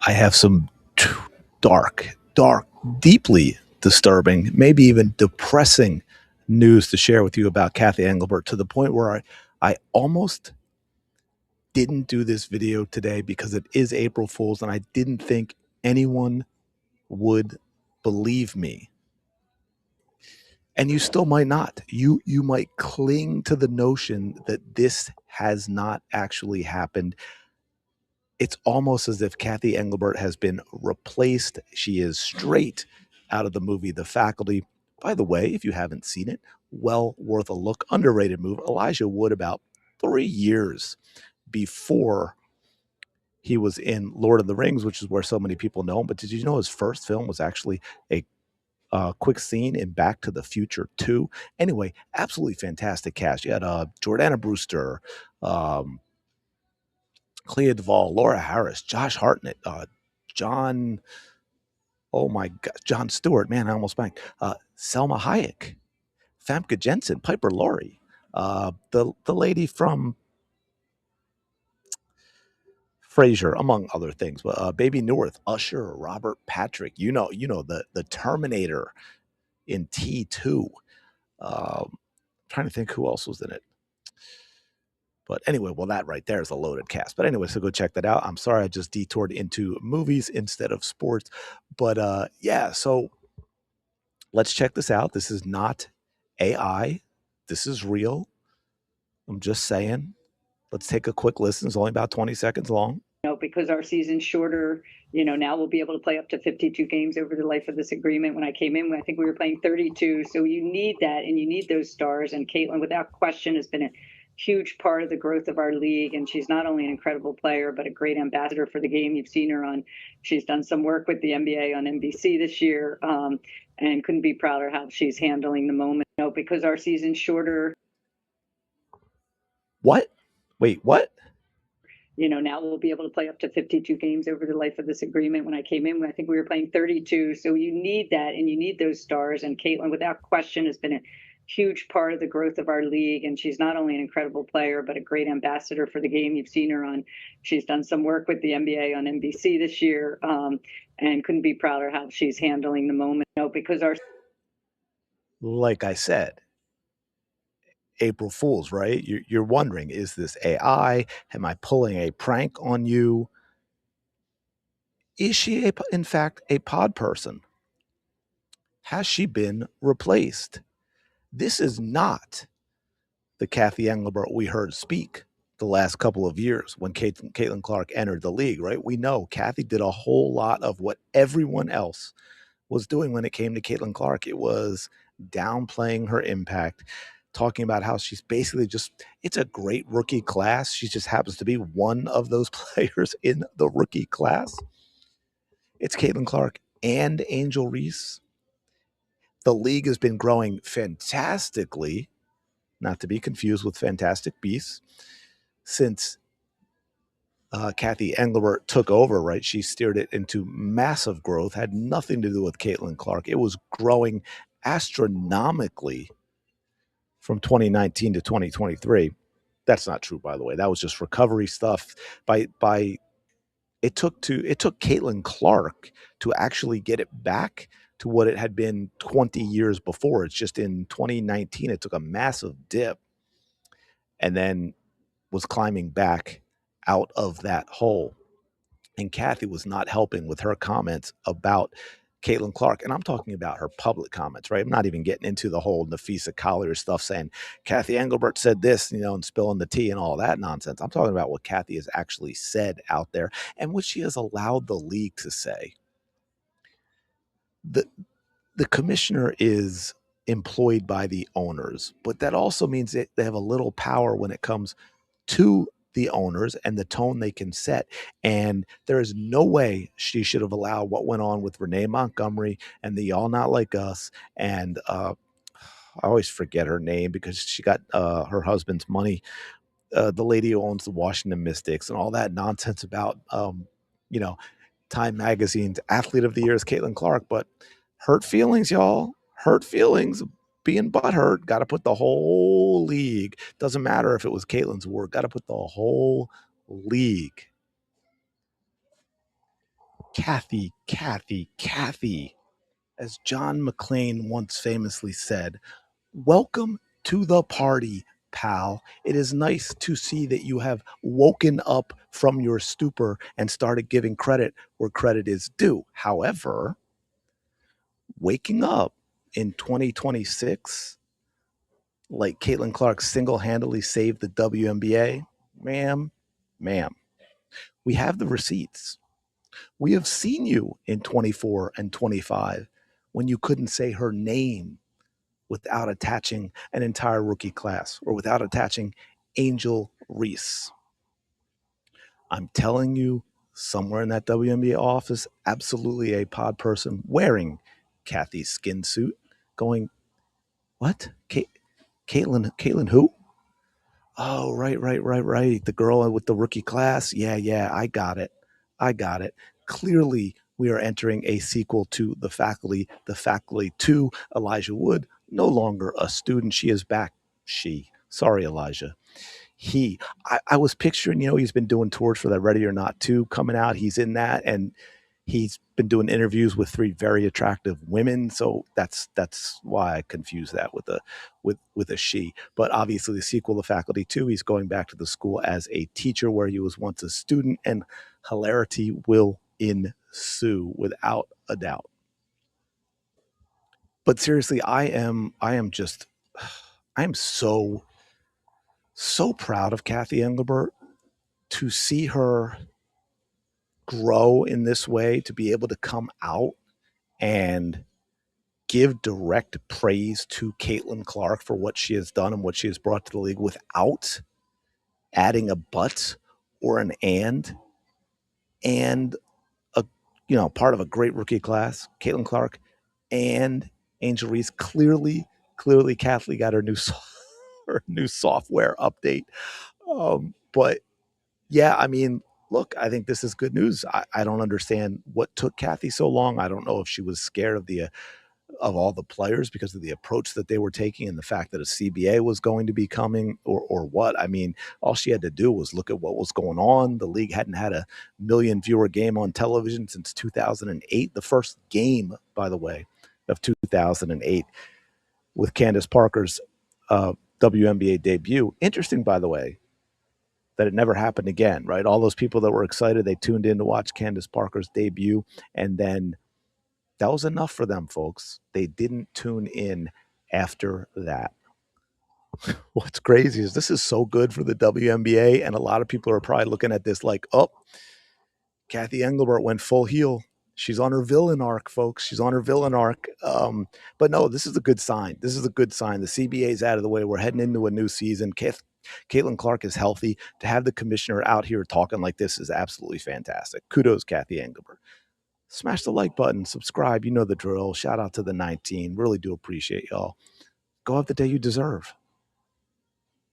I have some dark, deeply disturbing, maybe even depressing news to share with you about Cathy Engelbert to the point where I almost didn't do this video today because it is April Fool's and I didn't think anyone would believe me. And you still might not. You might cling to the notion that this has not actually happened. It's almost as if Cathy Engelbert has been replaced. She is straight out of the movie The Faculty. By the way, if you haven't seen it, well worth a look. Underrated movie. Elijah Wood, about 3 years before he was in Lord of the Rings, which is where so many people know him. But did you know his first film was actually a quick scene in Back to the Future 2? Anyway, absolutely fantastic cast. You had Jordana Brewster, um, Clea Duvall, Laura Harris, Josh Hartnett, John, oh my God, John Stewart, man, I almost blanked. Selma Hayek, Famke Jensen, Piper Laurie, the lady from Frasier, among other things. Baby North, Usher, Robert Patrick, the Terminator in T2. Trying to think who else was in it. But anyway, well, that right there is a loaded cast. But anyway, so go check that out. I'm sorry I just detoured into movies instead of sports. But yeah, so let's check this out. This is not AI. This is real. I'm just saying. Let's take a quick listen. It's only about 20 seconds long. Because our season's shorter, now we'll be able to play up to 52 games over the life of this agreement. When I came in, I think we were playing 32. So you need that, and you need those stars. And Caitlin, without question, has been a huge part of the growth of our league. And she's not only an incredible player, but a great ambassador for the game. You've seen her she's done some work with the NBA on NBC this year, and couldn't be prouder how she's handling the moment. Because our season's shorter. What? Wait, what? Now we'll be able to play up to 52 games over the life of this agreement. When I came in, I think we were playing 32. So you need that, and you need those stars. And Caitlin, without question, has been a huge part of the growth of our league. And she's not only an incredible player, but a great ambassador for the game. You've seen her she's done some work with the NBA on NBC this year, and couldn't be prouder how she's handling the moment. Because like I said, April Fools, right? You're wondering, is this AI? Am I pulling a prank on you? Is she, in fact, a pod person? Has she been replaced? This is not the Cathy Engelbert we heard speak the last couple of years when Caitlin Clark entered the league, right? We know Cathy did a whole lot of what everyone else was doing when it came to Caitlin Clark. It was downplaying her impact, talking about how she's basically it's a great rookie class. She just happens to be one of those players in the rookie class. It's Caitlin Clark and Angel Reese. The league has been growing fantastically, not to be confused with Fantastic Beasts, since Cathy Engelbert took over, right? She steered it into massive growth, had nothing to do with Caitlin Clark. It was growing astronomically from 2019 to 2023. That's not true, by the way. That was just recovery stuff. It took Caitlin Clark to actually get it back to what it had been 20 years before. It's just in 2019, it took a massive dip and then was climbing back out of that hole. And Cathy was not helping with her comments about Caitlin Clark. And I'm talking about her public comments, right? I'm not even getting into the whole Nafisa Collier stuff saying Cathy Engelbert said this, and spilling the tea and all that nonsense. I'm talking about what Cathy has actually said out there and what she has allowed the league to say. The commissioner is employed by the owners, but that also means that they have a little power when it comes to the owners and the tone they can set. And there is no way she should have allowed what went on with Renee Montgomery and the Y'all Not Like Us. And I always forget her name because she got her husband's money. The lady who owns the Washington Mystics and all that nonsense about, Time Magazine's Athlete of the Year is Caitlin Clark. But hurt feelings, y'all. Hurt feelings. Being butthurt, got to put the whole league. Doesn't matter if it was Caitlin's work. Got to put the whole league Cathy. As John McClane once famously said, welcome to the party, pal. It is nice to see that you have woken up from your stupor and started giving credit where credit is due. However, waking up in 2026, like Caitlin Clark single handedly saved the WNBA, ma'am, we have the receipts. We have seen you in 24 and 25 when you couldn't say her name without attaching an entire rookie class or without attaching Angel Reese. I'm telling you, somewhere in that WNBA office, absolutely a pod person wearing Cathy's skin suit going, what? Caitlin who? Oh, right. The girl with the rookie class. Yeah, I got it. Clearly, we are entering a sequel to The Faculty 2, Elijah Wood, no longer a student. She is back. Sorry, Elijah. I was picturing, he's been doing tours for that Ready or Not 2 coming out. He's in that, and he's been doing interviews with three very attractive women. So that's why I confuse that with a she. But obviously, the sequel, The Faculty 2, he's going back to the school as a teacher where he was once a student, and hilarity will ensue without a doubt. But seriously, I am so proud of Cathy Engelbert to see her grow in this way, to be able to come out and give direct praise to Caitlin Clark for what she has done and what she has brought to the league without adding a but or an and a part of a great rookie class, Caitlin Clark and Angel Reese. Clearly, Cathy got her new software update. But yeah, I mean, look, I think this is good news. I don't understand what took Cathy so long. I don't know if she was scared of all the players because of the approach that they were taking and the fact that a CBA was going to be coming or what. I mean, all she had to do was look at what was going on. The league hadn't had a million viewer game on television since 2008. The first game, by the way, of 2008 with Candace Parker's WNBA debut. Interesting, by the way, that it never happened again, right? All those people that were excited, they tuned in to watch Candace Parker's debut, and then that was enough for them, folks. They didn't tune in after that. What's crazy is this is so good for the WNBA, and a lot of people are probably looking at this like, oh, Cathy Engelbert went full heel. She's on her villain arc, folks. She's on her villain arc. But no, this is a good sign. The CBA is out of the way. We're heading into a new season. Caitlin Clark is healthy. To have the commissioner out here talking like this is absolutely fantastic. Kudos, Cathy Engelbert. Smash the like button, subscribe. You know the drill. Shout out to the 19. Really do appreciate y'all. Go have the day you deserve.